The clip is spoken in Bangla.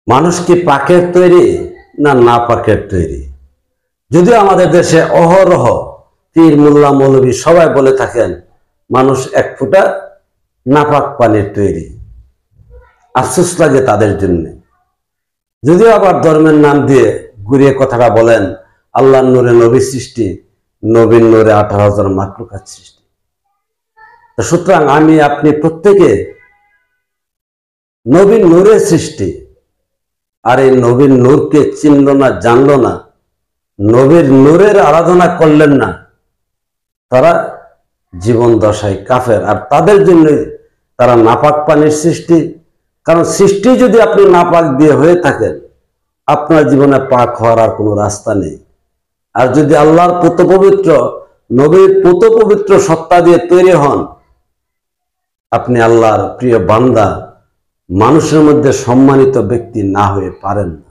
মানুষ কি পাকের তৈরি না না পাকের তৈরি? যদিও আমাদের দেশে অহরহ পীর মোল্লা মৌলবী সবাই বলে থাকেন মানুষ এক ফোঁটা নাপাক পানির তৈরি। আফসোস লাগে তাদের জন্য। যদিও আবার ধর্মের নাম দিয়ে ঘুরিয়ে কথাটা বলেন আল্লাহর নূরে নবী সৃষ্টি, নবীর নূরে 18,000 মাখলুকাত সৃষ্টি। সুতরাং আমি আপনি প্রত্যেকে নবীর নূরের সৃষ্টি। আর এই নবীর নূরকে চিনল না, জানল না, নবীর নূরের আরাধনা করলেন না, তারা জীবন দশায় কাফের। আর তাদের জন্য তারা নাপাক পানির সৃষ্টি। কারণ সৃষ্টি যদি আপনি নাপাক দিয়ে হয়ে থাকেন, আপনার জীবনে পাক হওয়ার আর কোনো রাস্তা নেই। আর যদি আল্লাহর পুত পবিত্র নবীর পুত পবিত্র সত্তা দিয়ে তৈরি হন, আপনি আল্লাহর প্রিয় বান্দা, মানুষের মধ্যে সম্মানিত ব্যক্তি না হয়ে পারেন না।